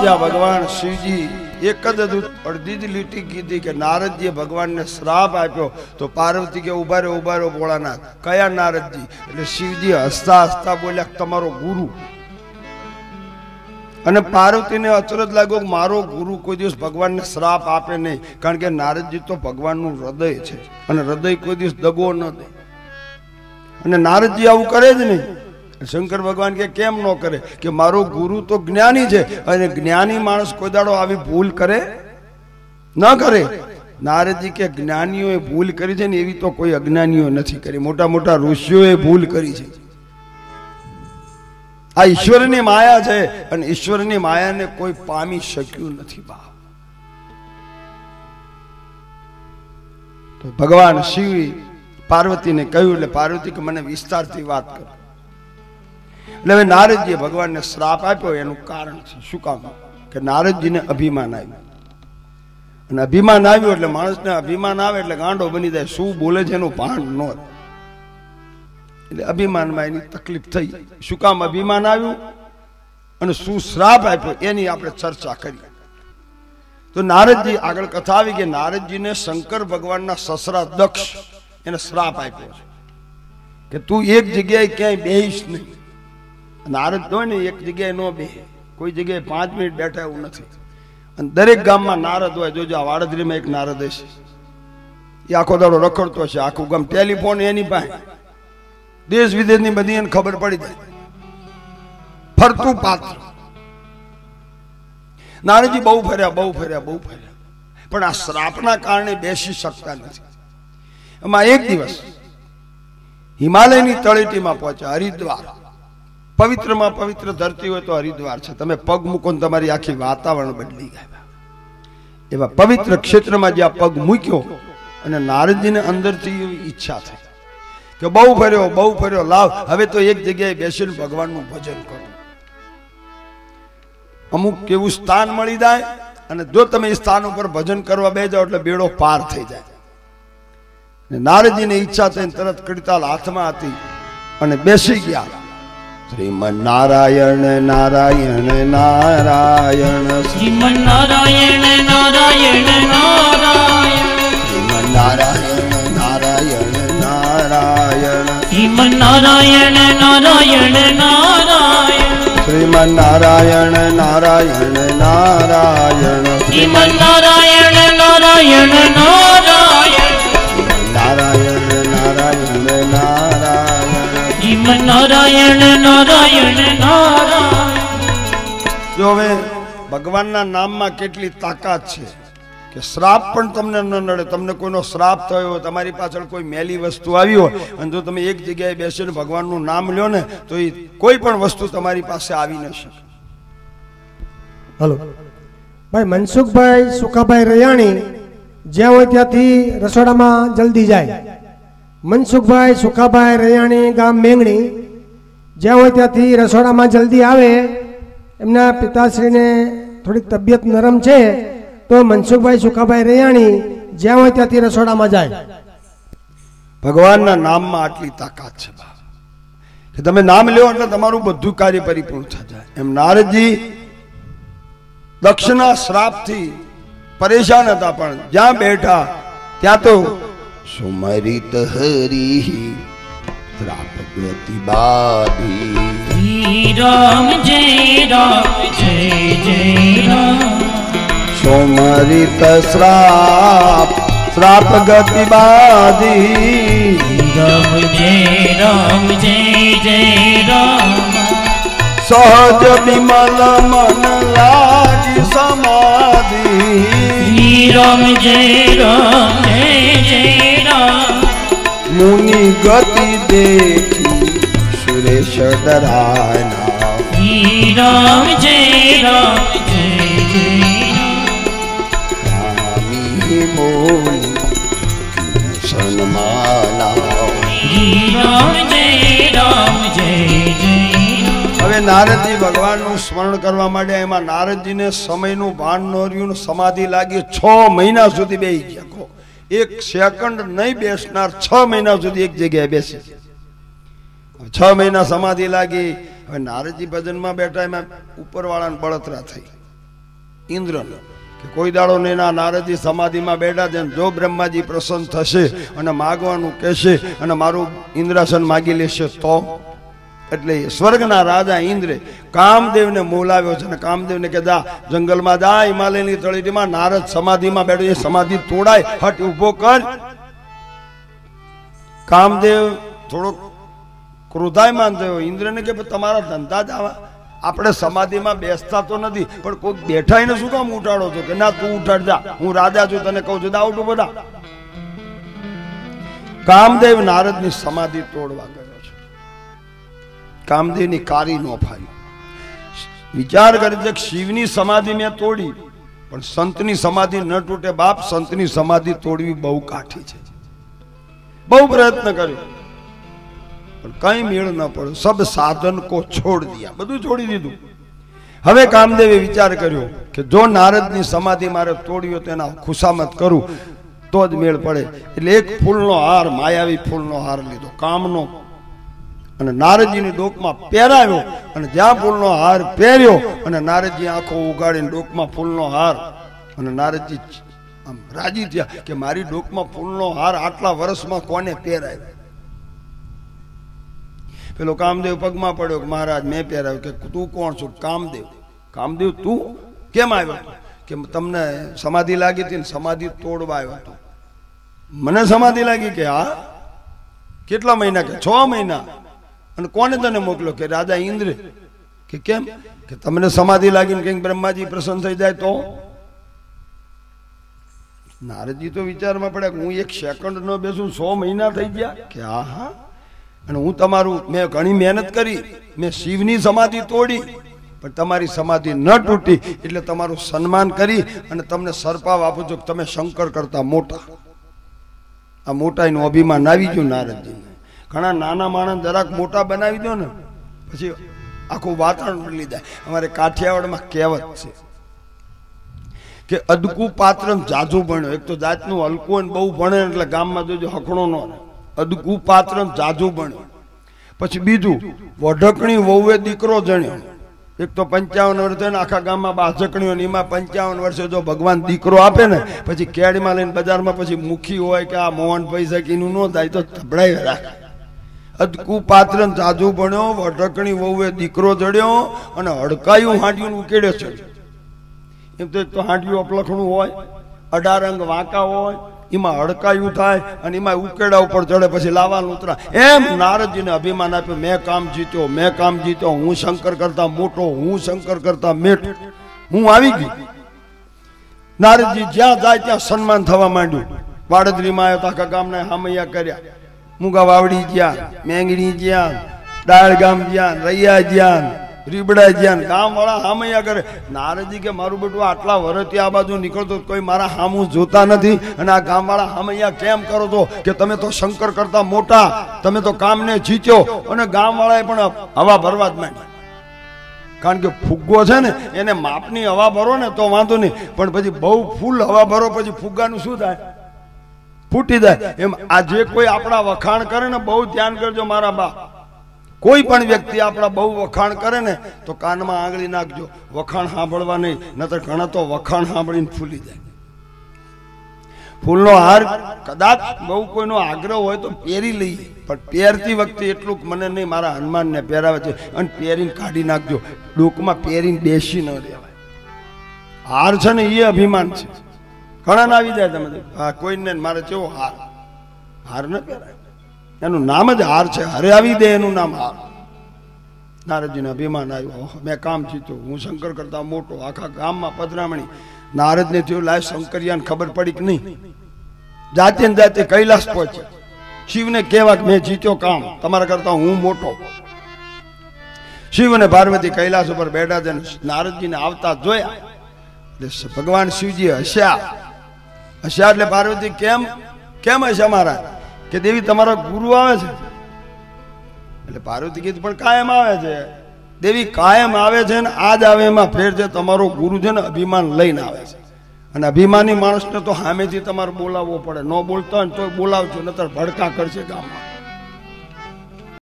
ત્યાં ભગવાન શિવજી એક જ અડધી જ લીટી કીધી કે નારદજીએ ભગવાનને શ્રાપ આપ્યો તો પાર્વતી કે ઉભા રહ્યો ભોળાનાથ. કયા નારદજી? એટલે શિવજી હસતા હસતા બોલ્યા તમારો ગુરુ. અને પાર્વતીને અચરજ લાગ્યો કે મારો ગુરુ કોઈ દિવસ ભગવાનને શ્રાપ આપે નહીં, કારણ કે નારદજી તો ભગવાનનું હૃદય છે અને હૃદય કોઈ દિવસ દગો ન દે. અને નારદજી આવું કરે જ નહીં. શંકર ભગવાન કે કેમ ન કરે? કે મારો ગુરુ તો જ્ઞાની છે અને જ્ઞાની માણસ કોઈ દાડો આવી ભૂલ કરે ન કરે. નારદજી કે જ્ઞાનીઓએ ભૂલ કરી છે ને એવી તો કોઈ અજ્ઞાનીઓ નથી કરી. મોટા મોટા ઋષિઓએ ભૂલ કરી છે. આ ઈશ્વરની માયા છે અને ઈશ્વરની માયાને કોઈ પામી શક્યું નથી. બા તો ભગવાન શિવ પાર્વતીને કહ્યું એટલે પાર્વતી કે મને વિસ્તારથી વાત કરો. એટલે હવે નારદજીએ ભગવાનને શ્રાપ આપ્યો એનું કારણ છે. શું કામ? કે નારદજીને અભિમાન આવ્યું. અને અભિમાન આવ્યું એટલે માણસને અભિમાન આવે એટલે ગાંડો બની જાય. શું બોલે છે એનું ભાન ન હોય. એટલે અભિમાનમાં એની તકલીફ થઈ. શું કામ અભિમાન આવ્યું અને શું શ્રાપ આપ્યો એની આપણે ચર્ચા કરી. તો નારદજી આગળ કથા આવી કે નારદજીને શંકર ભગવાનના સસરા દક્ષ એને શ્રાપ આપ્યો છે કે તું એક જગ્યાએ ક્યાંય બેહીશ નહીં. નારદ હોય ને એક જગ્યાએ ન બે, કોઈ જગ્યાએ 5 મિનિટ બેઠા એવું નથી. અને દરેક ગામમાં નારદ હોય. જોજો આ વાડદરીમાં એક નારદ હશે, એ આખો દાડો રખડતો હશે. આખું ગામ ટેલિફોન એની પાસે, દેશ વિદેશની બધી એને ખબર પડી જાય. ફરતું પાત્ર. નારદજી બહુ ફર્યા, પણ આ શ્રાપના કારણે બેસી શકતા નથી. એમાં એક દિવસ હિમાલયની તળેટીમાં પહોંચ્યા, હરિદ્વાર. પવિત્રમાં પવિત્ર ધરતી હોય તો હરિદ્વાર છે. તમે પગ મૂકો ને તમારી આખી વાતાવરણ બદલી ગયા. એવા પવિત્ર ક્ષેત્રમાં જ્યાં પગ મૂક્યો અને નારદજીને અંદરથી એવી ઈચ્છા થઈ કે બહુ ફર્યો, લાવ હવે તો એક જગ્યાએ બેસીને ભગવાનનું ભજન કરો. અમુક કેવું સ્થાન મળી જાય અને જો તમે એ સ્થાન ઉપર ભજન કરવા બે જાઓ એટલે બેડો પાર થઈ જાય. નારદજીને ઈચ્છા થઈને તરત કડીતાલ હાથમાં હતી અને બેસી ગયા. શ્રીમન નારાયણ નારાયણ નારાયણ, શ્રીમન નારાયણ નારાયણ નારાયણ, શ્રીમન નારાયણ નારાયણ નારાયણ, શ્રીમન નારાયણ નારાયણ નારાયણ, શ્રીમન નારાયણ નારાયણ નારાયણ, શ્રીમન નારાયણ નારાયણ નારાયણ, નારાયણ નારાયણ નારાયણ, શ્રીમન નારાયણ નારાયણ નારાયણ. જો હવે ભગવાનના નામમાં કેટલી તાકાત છે કે શ્રાપ પણ તમને ન નડે. તમને કોઈનો શ્રાપ થયો હોય, તમારી પાછળ કોઈ મેલી વસ્તુ આવી હોય અને જો તમે એક જગ્યાએ બેસીને ભગવાનનું નામ લ્યો ને તો એ કોઈ પણ વસ્તુ તમારી પાસે આવી ન શકે. હલો ભાઈ, મનસુખભાઈ સુખાભાઈ રૈયાણી જ્યાં હોય ત્યાંથી રસોડામાં જલ્દી જાય. મનસુખભાઈ સુખાભાઈ રૈયાણી, ગામ મેંગણી, જ્યાં હોય ત્યાંથી રસોડામાં જલ્દી આવે. એમના પિતાશ્રીને થોડીક તબિયત નરમ છે તો મનસુખભાઈ સુખાભાઈ રૈયાણી જ્યાં હોય ત્યાંથી રસોડામાં જાય. ભગવાનના નામમાં આટલી તાકાત છે કે તમે નામ લ્યો એટલે તમારું બધું કાર્ય પરિપૂર્ણ થઈ જાય. એમ નારદજી દક્ષના શ્રાપથી પરેશાન હતા, પણ જ્યાં બેઠા ત્યાં તો સુમરિત હરી શ્રાપ ગતિ બાધી, રામ જય રામ, સુમરિત શ્રાપ ગતિ બાધી, રામ જય રામ, જય રામ, સહજ વિમલ મન લાગી સમાધિ, રામ જય રામ, જય રામ, મુનિ ગતિ દેખી સુરેશ ડરાના, રામ જય રામ, કામી બોલી સન્માના, રામ જય રામ, જય હવે નારદજી ભગવાનનું સ્મરણ કરવા માટે એમાં નારદજીને સમયનું ભાન ન રહ્યું, સમાધિ લાગી. 6 મહિના સુધી બેસી ગયા. એક સેકન્ડ નહીં બેસનાર 6 મહિના સુધી એક જગ્યાએ બેસી. 6 મહિના સમાધિ લાગી. હવે નારદજી ભજનમાં બેઠા, એમાં ઉપરવાળાને બળતરા થઈ. ઇન્દ્રને કે કોઈ દાડો ને એના નારદજી સમાધિમાં બેઠા છે, જો બ્રહ્માજી પ્રસન્ન થશે અને માગવાનું કહેશે અને મારું ઇન્દ્રાસન માગી લેશે તો, એટલે સ્વર્ગના રાજા ઇન્દ્રે કામદેવને મોલાવ્યો છે અને કામદેવને કે જા જંગલમાં જા, હિમાલયની તળેટીમાં નારદ સમાધિમાં બેઠો, એ સમાધિ તોડાય, હટ ઉભો કર. કામદેવ થોડોક ક્રોધાયમાન થયો, ઇન્દ્રને કે તમારા ધંધા જ આવા, આપણે સમાધિમાં બેસતા તો નથી, પણ કોઈ બેઠા એને શું કામ ઉઠાડો છો? કે ના તું ઉઠાડ જા, હું રાજા છું, તને કહું છું દાઉટ બધા. કામદેવ નારદની સમાધિ તોડવા ગયો છે. કામદેવની કારી નો ફાઈ. વિચાર કરે છે કે શિવની સમાધિ મેં તોડી, પણ સંતની સમાધિ ન તૂટે બાપ. સંતની સમાધિ તોડવી બહુ કાઠી છે, બહુ પ્રયત્ન કર્યો પણ કઈ મેળ ન પડ્યો. સબ સાધન કો છોડ દિયા, બધું છોડી દીધું. હવે કામદેવે વિચાર કર્યો કે જો નારદની સમાધિ મારે તોડ્યો તો એના ખુશામત કરું તો જ મેળ પડે. એટલે એક ફૂલનો હાર, માયાવી ફૂલનો હાર લીધો કામનો, અને નારદજીની ડોકમાં પહેરાવ્યો, અને જ્યાં ફૂલનો હાર પહેર્યો અને નારદજી આંખો ઉગાડીને ડોકમાં ફૂલનો હાર, અને નારદજી આમ રાજી થયા કે મારી ડોકમાં ફૂલનો હાર આટલા વર્ષમાં કોને પહેરાવ્યો. પેલો કામદેવ પગમાં પડ્યો કે મહારાજ મેં પહેરાવ્યો. કે તું કોણ છું? કામદેવ. કામદેવ તું કેમ આવ્યો? કે તમને સમાધિ લાગી હતી ને સમાધિ તોડવા આવ્યો હતો. મને સમાધિ લાગી? કે હા. કેટલા મહિના? કે 6 મહિના. અને કોને તને મોકલ્યો? કે રાજા ઇન્દ્ર. કે કેમ? કે તમને સમાધિ લાગીને કંઈક બ્રહ્માજી પ્રસન્ન થઈ જાય તો? નારદજી તો વિચારમાં પડ્યા કે હું 1 સેકન્ડ ન બેસું, 100 મહિના થઈ ગયા. કે હા હા. અને હું તમારું, મેં ઘણી મહેનત કરી, મેં શિવની સમાધિ તોડી પણ તમારી સમાધિ ન તૂટી, એટલે તમારું સન્માન કરી અને તમને સરપાવ આપું છું કે તમે શંકર કરતા મોટા. આ મોટાઈનું અભિમાન આવી ગયું નારદજીને. ઘણા નાના માણસ જરાક મોટા બનાવી દો ને પછી આખું વાતાવરણ બદલી જાય. અમારે કાઠિયાવાડમાં કહેવત છે કે અદકું પાત્ર જાજુ ભણ્યો. એક તો જાતનું હલકું બહુ ભણે એટલે ગામમાં જોજો હકણો ન રહે. અદકું પાત્ર જાજુ ભણ્યો. પછી બીજું, વઢકણી વહુએ દીકરો જણ્યો. એક તો 55 વર્ષે આખા ગામમાં બાજકણીઓ, એમાં 55 વર્ષે જો ભગવાન દીકરો આપે ને પછી કેળમાં લઈને બજારમાં પછી મુખી હોય કે આ મોહનભાઈ છે કે એનું ન થાય તો ધબડાઈ રાખે. અદકું પાત્ર જાજુ ભણ્યો, વઢકણી વહુએ દીકરો જડ્યો અને હડકાયું હાંડિયું ઉકેડ્યો છે. એમ તો એક તો હાંડિયું અપલખણું હોય, 18 અંગ વાંકા હોય, એમાં હડકાયું થાય અને એમાં ઉકેડા ઉપર ચડે પછી લાવાનું ઉતરા. એમ નારદજીને અભિમાન આપ્યું, મેં કામ જીત્યો, મેં કામ જીત્યો, હું શંકર કરતા મોટો, હું શંકર કરતા મેઠો, હું આવી ગઈ. નારદજી જ્યાં જાય ત્યાં સન્માન થવા માંડ્યું. વાડદરીમાં આવ્યો તો આખા ગામના હામૈયા કર્યા. મુગા વાવડી જ્યાં, મેંગણી જ્યાં, ડાળ ગામ જ્યાં, રૈયા જ્યાં, રીબડા જ્યાં, ગામ વાળા હામૈયા કરે. નારદજી કે મારું બેટું આટલા વર્ષથી આ બાજુ નીકળતો કોઈ મારા હામું જોતા નથી અને આ ગામ વાળા હામૈયા કેમ કરો છો? કે તમે તો શંકર કરતા મોટા, તમે તો કામને જીત્યો. અને ગામ વાળાએ પણ હવા ભરવા જ માંડી. કારણ કે ફુગ્ગો છે ને એને માપની હવા ભરો ને તો વાંધો નહીં, પણ પછી બહુ ફૂલ હવા ભરો પછી ફુગ્ગાનું શું થાય? ફૂટી જાય. એમ આ જે કોઈ આપણા વખાણ કરે ને, બહુ ધ્યાન કરજો મારા બા. કોઈ પણ વ્યક્તિ આપણા બહુ વખાણ કરે ને તો કાનમાં આંગળી નાખજો, વખાણ સાંભળવા નહીં, નતર ઘણા તો વખાણ સાંભળીને ફૂલી જાય. ફૂલનો હાર કદાચ બહુ કોઈનો આગ્રહ હોય તો પહેરી લઈએ, પણ પહેરતી વખતે એટલું મને નહીં, મારા હનુમાનને પહેરાવે છે અને પહેરીને કાઢી નાખજો. ડોકમાં પહેરીને બેસી ન રહેવાય. હાર છે ને એ અભિમાન છે. ઘણા ના આવી જાય તમે હા કોઈને મારે કેવો હાર, હાર ન પહેરાય. એનું નામ જ હાર છે, હરે આવી દે એનું નામ હાર. નારદજીને અભિમાન આવ્યું, મેં કામ જીત્યું, હું શંકર કરતા મોટો. આખા ગામમાં પધરામણી. નારદને થયું લાય શંકરિયાને ખબર પડી કે નહીં. જાતે ને જાતે કૈલાસ પહોંચ્યા. શિવને કહેવા કે મેં જીત્યો કામ, તમારા કરતા હું મોટો. શિવ અને પાર્વતી કૈલાસ ઉપર બેઠા છે. નારદજીને આવતા જોયા એટલે ભગવાન શિવજી હસ્યા. હસ્યા એટલે પાર્વતી કેમ હસ્યા મહારાજ? કે દેવી તમારા ગુરુ આવે છે. એટલે પાર્વતી કીધું પણ કાયમ આવે છે. દેવી કાયમ આવે છે ને આજ આવે એમાં ફેર છે. તમારો ગુરુ છે ને અભિમાન લઈને આવે છે, અને અભિમાની માણસને તો સામેથી તમારે બોલાવવો પડે. ન બોલતો હોય ને તો બોલાવજો, નતર ભડકા કરશે ગામમાં.